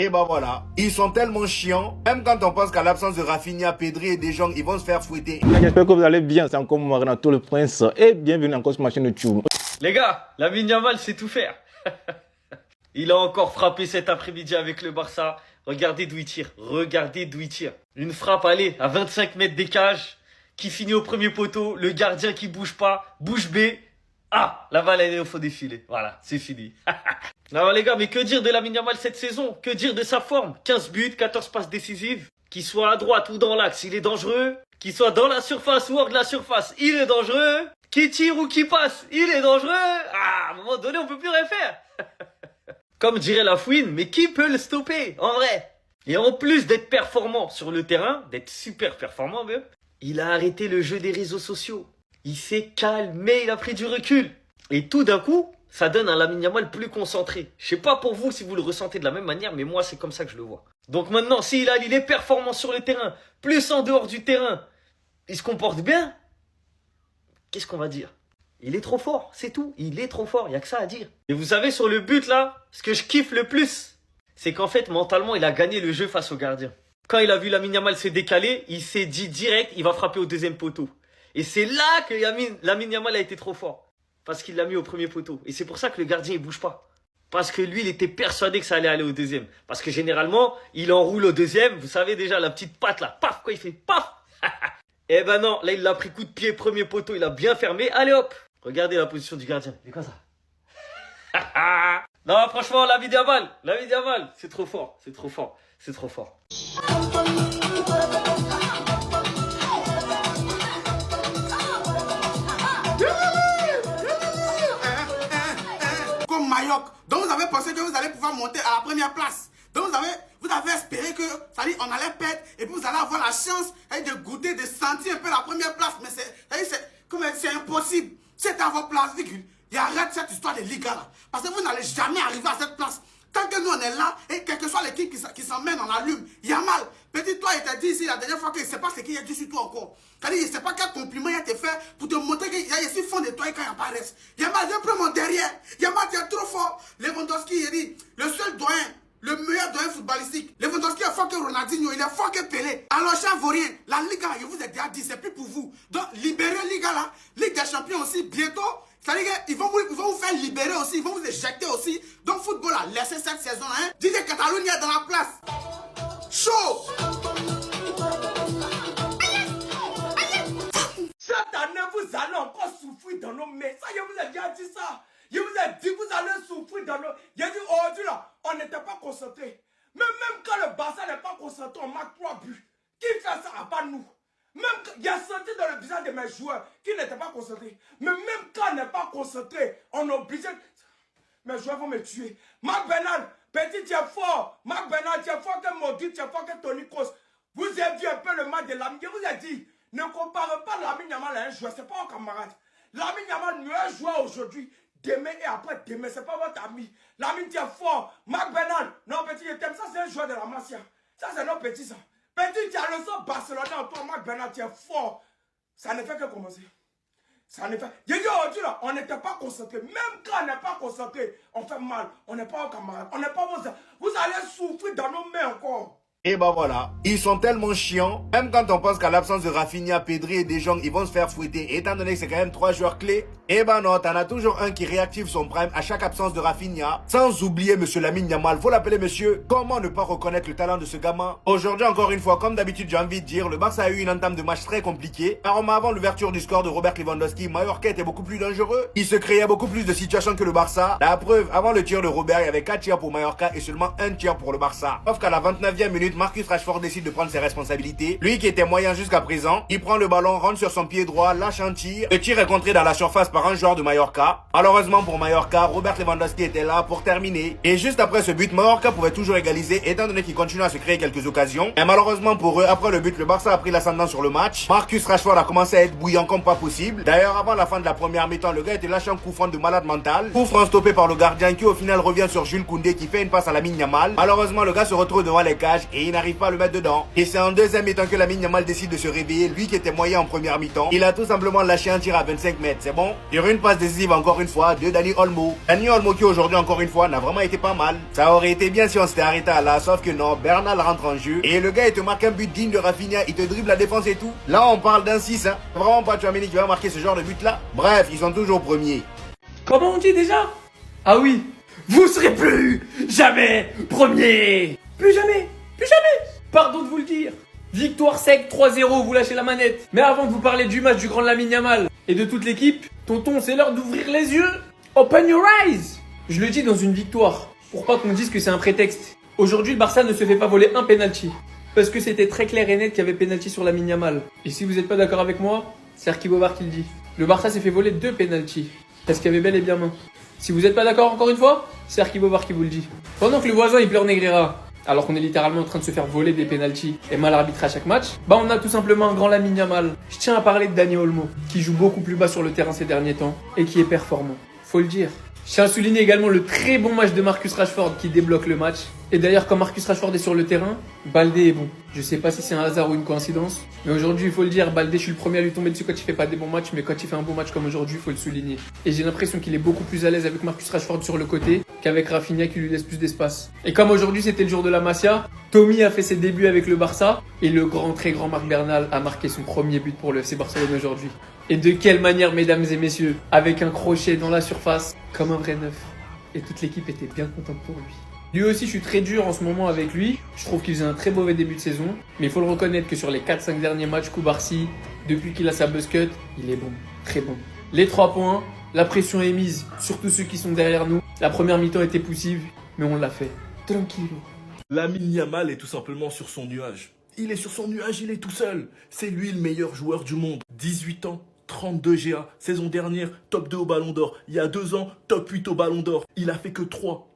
Et bah voilà, ils sont tellement chiants, même quand on pense qu'à l'absence de Rafinha, Pedri et De Jong, ils vont se faire fouetter. J'espère que vous allez bien, c'est encore moi Renato le Prince et bienvenue encore sur ma chaîne YouTube. Les gars, Lamine Yamal sait tout faire. Il a encore frappé cet après-midi avec le Barça. Regardez d'où il tire, regardez d'où il tire. Une frappe, allez, à 25 mètres des cages, qui finit au premier poteau, le gardien qui bouge pas, bouge B. Ah, la balle elle est au fond des filets. Voilà, c'est fini. Non les gars, mais que dire de Lamine Yamal cette saison? Que dire de sa forme? 15 buts, 14 passes décisives. Qu'il soit à droite ou dans l'axe, il est dangereux. Qu'il soit dans la surface ou hors de la surface, il est dangereux. Qui tire ou qui passe, il est dangereux. Ah, à un moment donné, on peut plus rien faire. Comme dirait la fouine, mais qui peut le stopper, en vrai? Et en plus d'être performant sur le terrain, d'être super performant même, il a arrêté le jeu des réseaux sociaux. Il s'est calmé, il a pris du recul. Et tout d'un coup, ça donne un Lamine Yamal plus concentré. Je sais pas pour vous si vous le ressentez de la même manière, mais moi c'est comme ça que je le vois. Donc maintenant, s'il est performant sur le terrain, plus en dehors du terrain, il se comporte bien, qu'est-ce qu'on va dire? Il est trop fort, c'est tout. Il est trop fort, il n'y a que ça à dire. Et vous savez, sur le but là, ce que je kiffe le plus, c'est qu'en fait, mentalement, il a gagné le jeu face au gardien. Quand il a vu Lamine Yamal se décaler, il s'est dit direct, il va frapper au deuxième poteau. Et c'est là que Lamine Yamal a été trop fort. Parce qu'il l'a mis au premier poteau. Et c'est pour ça que le gardien, il bouge pas. Parce que lui, il était persuadé que ça allait aller au deuxième. Parce que généralement, il enroule au deuxième. Vous savez déjà, la petite patte là, paf, quoi, il fait paf. Eh ben non, là, il l'a pris coup de pied, premier poteau, il a bien fermé. Allez hop. Regardez la position du gardien. C'est quoi ça? Non, franchement, Lamine Yamal, c'est trop fort, c'est trop fort, c'est trop fort. Comme Mallorca, donc vous avez pensé que vous allez pouvoir monter à la première place. Donc vous avez espéré que, ça dit, on allait perdre et puis vous allez avoir la chance de goûter, de sentir un peu la première place. Mais c'est impossible. C'est à votre place, virgule. Et arrête cette histoire de Liga là. Parce que vous n'allez jamais arriver à cette place. Tant que nous on est là, et quelle que soit l'équipe qui s'emmène, on allume. Yamal, petit toi, il t'a dit ici la dernière fois qu'il ne sait pas ce qu'il a dit sur toi encore. C'est-à-dire, il ne sait pas quel compliment il a été fait pour te montrer qu'il y a ici fond de toi et quand il apparaît. Yamal, viens prendre mon derrière. Yamal, tu es trop fort. Lewandowski, il dit, le seul doyen, le meilleur doyen footballistique. Lewandowski est fort que Ronaldinho, il est fort que Pelé. Alors, cher Vaurien, la Liga, je vous ai déjà dit, c'est plus pour vous. Donc, libérez Liga là, Ligue des Champions aussi, bientôt. C'est-à-dire qu'ils vont vous faire libérer aussi, ils vont vous éjecter aussi. Donc, football a laissé cette saison-là. Hein. Didier Catalogne est dans la place. Chaud! Cette année, vous allez encore souffrir dans nos mains. Ça, je vous ai déjà dit ça. Je vous ai dit, vous allez souffrir dans nos... J'ai dit, aujourd'hui, là, on n'était pas concentrés. Mais même quand le Barça n'est pas concentré, on marque 3 buts. Qui fait ça à part nous? Même il y a senti dans le visage de mes joueurs qui n'étaient pas concentrés. Mais même quand on n'est pas concentré, on est obligé. Mes joueurs vont me tuer. Marc Bernal, petit, tu es fort. Marc Bernal, tu es fort que Modric, tu es fort que Toni Kroos. Vous avez vu un peu le match de Lamine. Je vous ai dit, ne comparez pas Lamine Yamal à un joueur. Ce n'est pas un camarade. Lamine Yamal, meilleur joueur aujourd'hui. Demain et après demain, ce n'est pas votre ami. Lamine, tu es fort. Marc Bernal, non petit, je t'aime. Ça, c'est un joueur de la Masia. Ça, c'est notre petit, ça. Petit, tu as le son barcelonais en toi, Marc Bernal, tu es fort. Ça ne fait que commencer. Ça ne fait... J'ai dit aujourd'hui, là, on n'était pas concentré. Même quand on n'est pas concentré, on fait mal. On n'est pas un camarade. On n'est pas vos... Vous allez souffrir dans nos mains encore. Et bah voilà, ils sont tellement chiants, même quand on pense qu'à l'absence de Rafinha, Pedri et De Jong, ils vont se faire fouetter, étant donné que c'est quand même 3 joueurs clés. Et bah non, t'en as toujours un qui réactive son prime à chaque absence de Rafinha, sans oublier monsieur Lamine Yamal, faut l'appeler monsieur. Comment ne pas reconnaître le talent de ce gamin? Aujourd'hui, encore une fois, comme d'habitude, j'ai envie de dire, le Barça a eu une entame de match très compliquée. Apparemment, avant l'ouverture du score de Robert Lewandowski, Mallorca était beaucoup plus dangereux. Il se créait beaucoup plus de situations que le Barça. La preuve, avant le tir de Robert, il y avait 4 tirs pour Mallorca et seulement 1 tir pour le Barça. Sauf qu'à la 29e minute, Marcus Rashford décide de prendre ses responsabilités. Lui qui était moyen jusqu'à présent, il prend le ballon, rentre sur son pied droit, lâche un tir. Le tir est contré dans la surface par un joueur de Mallorca. Malheureusement pour Mallorca, Robert Lewandowski était là pour terminer. Et juste après ce but, Mallorca pouvait toujours égaliser étant donné qu'il continue à se créer quelques occasions. Et malheureusement pour eux, après le but, le Barça a pris l'ascendant sur le match. Marcus Rashford a commencé à être bouillant comme pas possible. D'ailleurs, avant la fin de la première mi-temps, le gars était lâché un coup franc de malade mental. Coup franc stoppé par le gardien qui au final revient sur Jules Koundé qui fait une passe à Lamine Yamal. Malheureusement, le gars se retrouve devant les cages et il n'arrive pas à le mettre dedans. Et c'est en deuxième mi-temps que Lamine Yamal décide de se réveiller, lui qui était moyen en première mi-temps. Il a tout simplement lâché un tir à 25 mètres, c'est bon. Sur une passe décisive encore une fois de Dani Olmo. Dani Olmo qui aujourd'hui encore une fois n'a vraiment été pas mal. Ça aurait été bien si on s'était arrêté à là, sauf que non, Bernal rentre en jeu et le gars il te marque un but digne de Rafinha, il te dribble la défense et tout. Là on parle d'un 6, hein. Vraiment pas Tchouaméni qui va marquer ce genre de but là. Bref, ils sont toujours premiers. Comment on dit déjà? Ah oui. Vous serez plus jamais premier. Plus jamais. Plus jamais. Pardon de vous le dire. Victoire sec 3-0, vous lâchez la manette. Mais avant de vous parler du match du grand Lamine Yamal et de toute l'équipe, tonton, c'est l'heure d'ouvrir les yeux. Open your eyes. Je le dis dans une victoire, pour pas qu'on dise que c'est un prétexte. Aujourd'hui, le Barça ne se fait pas voler un penalty. Parce que c'était très clair et net qu'il y avait penalty sur Lamine Yamal. Et si vous n'êtes pas d'accord avec moi, c'est Erki Bobar qui le dit. Le Barça s'est fait voler 2 penalty. Parce qu'il y avait bel et bien main. Si vous n'êtes pas d'accord encore une fois, c'est Erki Bobar qui vous le dit. Pendant que le voisin il pleure Negreira, alors qu'on est littéralement en train de se faire voler des penalties et mal arbitré à chaque match, bah on a tout simplement un grand Lamine Yamal. Je tiens à parler de Dani Olmo, qui joue beaucoup plus bas sur le terrain ces derniers temps et qui est performant. Faut le dire. Je tiens à souligner également le très bon match de Marcus Rashford qui débloque le match. Et d'ailleurs, quand Marcus Rashford est sur le terrain, Baldé est bon. Je sais pas si c'est un hasard ou une coïncidence, mais aujourd'hui, il faut le dire, Baldé, je suis le premier à lui tomber dessus quand il fait pas des bons matchs, mais quand il fait un bon match comme aujourd'hui, il faut le souligner. Et j'ai l'impression qu'il est beaucoup plus à l'aise avec Marcus Rashford sur le côté qu'avec Rafinha qui lui laisse plus d'espace. Et comme aujourd'hui, c'était le jour de la Masia, Tommy a fait ses débuts avec le Barça et le grand, très grand Marc Bernal a marqué son premier but pour le FC Barcelone aujourd'hui. Et de quelle manière, mesdames et messieurs, avec un crochet dans la surface, comme un vrai neuf. Et toute l'équipe était bien contente pour lui. Lui aussi, je suis très dur en ce moment avec lui. Je trouve qu'il faisait un très mauvais début de saison. Mais il faut le reconnaître que sur les 4-5 derniers matchs Koubarsi, depuis qu'il a sa buzz cut, il est bon, très bon. Les 3 points, la pression est mise sur tous ceux qui sont derrière nous. La première mi-temps était poussive, mais on l'a fait. Tranquillo. Lamine Yamal est tout simplement sur son nuage. Il est sur son nuage, il est tout seul. C'est lui le meilleur joueur du monde. 18 ans. 32 GA, saison dernière, top 2 au Ballon d'Or. Il y a 2 ans, top 8 au Ballon d'Or. Il a fait que 3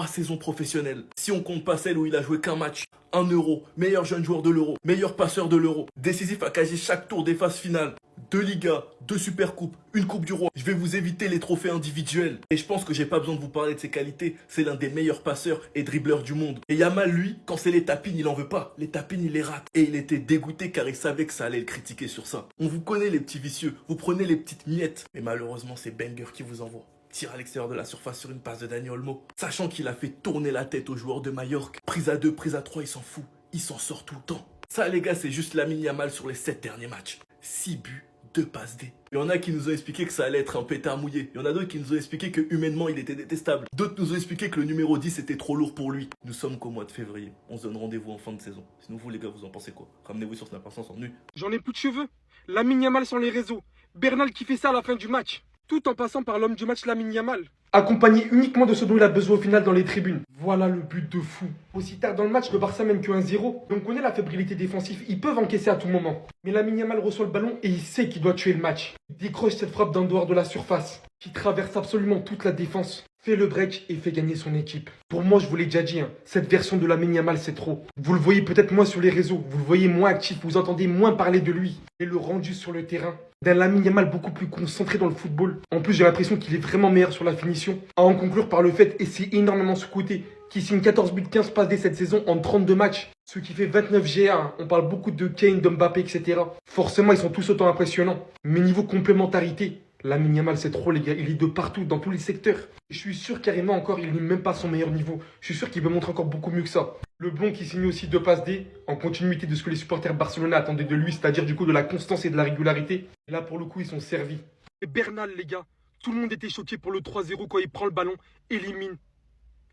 saisons professionnelles. Si on compte pas celle où il a joué qu'un match. 1 Euro, meilleur jeune joueur de l'Euro, meilleur passeur de l'Euro, décisif à quasi chaque tour des phases finales. 2 Ligas, 2 Supercoupes, une Coupe du Roi. Je vais vous éviter les trophées individuels. Et je pense que j'ai pas besoin de vous parler de ses qualités. C'est l'un des meilleurs passeurs et dribbleurs du monde. Et Yamal, lui, quand c'est les tapines, il en veut pas. Les tapines, il les rate. Et il était dégoûté car il savait que ça allait le critiquer sur ça. On vous connaît les petits vicieux. Vous prenez les petites miettes. Mais malheureusement, c'est Banger qui vous envoie. Tire à l'extérieur de la surface sur une passe de Dani Olmo. Sachant qu'il a fait tourner la tête aux joueurs de Majorque. Prise à 2, prise à 3, il s'en fout. Il s'en sort tout le temps. Ça, les gars, c'est juste Lamine Yamal sur les 7 derniers matchs. 6 buts, 2 passes D. Il y en a qui nous ont expliqué que ça allait être un pétard mouillé. Il y en a d'autres qui nous ont expliqué que humainement il était détestable. D'autres nous ont expliqué que le numéro 10 était trop lourd pour lui. Nous sommes qu'au mois de février. On se donne rendez-vous en fin de saison. Sinon vous les gars, vous en pensez quoi? Ramenez-vous sur Snap en nu. J'en ai plus de cheveux. Lamine Yamal sur les réseaux. Bernal qui fait ça à la fin du match. Tout en passant par l'homme du match Lamine Yamal. Accompagné uniquement de ce dont il a besoin au final dans les tribunes. Voilà le but de fou. Aussi tard dans le match, le Barça mène que 1-0. Donc on connaît la fébrilité défensive, ils peuvent encaisser à tout moment. Mais Lamine Yamal reçoit le ballon et il sait qu'il doit tuer le match. Il décroche cette frappe d'en dehors de la surface, qui traverse absolument toute la défense. Fait le break et fait gagner son équipe. Pour moi, je vous l'ai déjà dit, cette version de Lamine Yamal, c'est trop. Vous le voyez peut-être moins sur les réseaux, vous le voyez moins actif, vous entendez moins parler de lui. Et le rendu sur le terrain, d'un Lamine Yamal beaucoup plus concentré dans le football. En plus, j'ai l'impression qu'il est vraiment meilleur sur la finition. À en conclure par le fait, et c'est énormément sous-côté, qu'il signe 14 buts, 15 passes dès cette saison en 32 matchs. Ce qui fait 29 GA. On parle beaucoup de Kane, de Mbappé, etc. Forcément, ils sont tous autant impressionnants. Mais niveau complémentarité, Lamine Yamal, c'est trop, les gars. Il est de partout, dans tous les secteurs. Je suis sûr carrément encore, il n'est même pas à son meilleur niveau. Je suis sûr qu'il peut montrer encore beaucoup mieux que ça. Le blond qui signe aussi 2 passes D, en continuité de ce que les supporters barcelonais attendaient de lui, c'est-à-dire du coup de la constance et de la régularité. Et là, pour le coup, ils sont servis. Et Bernal, les gars, tout le monde était choqué pour le 3-0 quand il prend le ballon, élimine,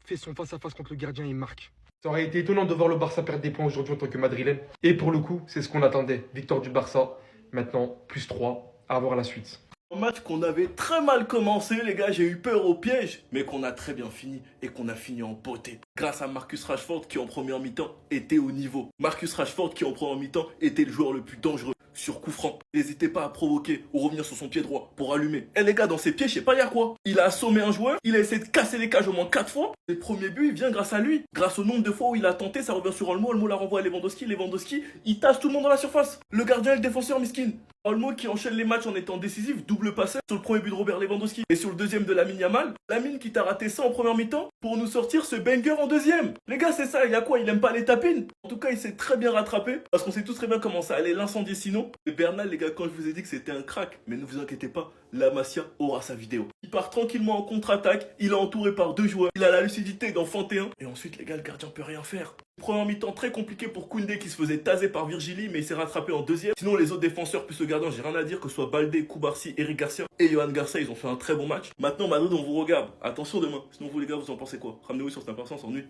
fait son face-à-face contre le gardien et marque. Ça aurait été étonnant de voir le Barça perdre des points aujourd'hui en tant que madrilène. Et pour le coup, c'est ce qu'on attendait. Victoire du Barça, maintenant plus 3, à voir la suite. Un match qu'on avait très mal commencé, les gars, j'ai eu peur au piège, mais qu'on a très bien fini et qu'on a fini en beauté. Grâce à Marcus Rashford qui en première mi-temps était au niveau. Marcus Rashford qui en première mi-temps était le joueur le plus dangereux sur coup franc. N'hésitez pas à provoquer ou revenir sur son pied droit pour allumer. Et les gars, dans ses pieds, je sais pas y'a quoi. Il a assommé un joueur, il a essayé de casser les cages au moins 4 fois. Et le premier but, il vient grâce à lui. Grâce au nombre de fois où il a tenté, ça revient sur Olmo, Olmo la renvoie à Lewandowski, il tasse tout le monde dans la surface. Le gardien et le défenseur, miskin. Olmo qui enchaîne les matchs en étant décisif, double passeur sur le premier but de Robert Lewandowski et sur le deuxième de Lamine Yamal. Lamine qui t'a raté ça en première mi-temps pour nous sortir ce banger en deuxième. Les gars, c'est ça, il y a quoi? Il aime pas les tapines? En tout cas, il s'est très bien rattrapé parce qu'on sait tous très bien comment ça allait l'incendier sinon. Et Bernal, les gars, quand je vous ai dit que c'était un crack, mais ne vous inquiétez pas, la Masia aura sa vidéo. Il part tranquillement en contre-attaque, il est entouré par 2 joueurs, il a la lucidité d'enfanter un. Et ensuite, les gars, le gardien peut rien faire. Première mi-temps très compliqué pour Koundé qui se faisait taser par Virgili, mais il s'est rattrapé en deuxième. Sinon, les autres défenseurs plus le gardien, j'ai rien à dire, que ce soit Baldé, Koubarsi, Eric Garcia et Johan Garcia, ils ont fait un très bon match. Maintenant, Madrid, on vous regarde. Attention demain. Sinon, vous les gars, vous en pensez quoi? Ramenez-vous sur cette impatience en nuit.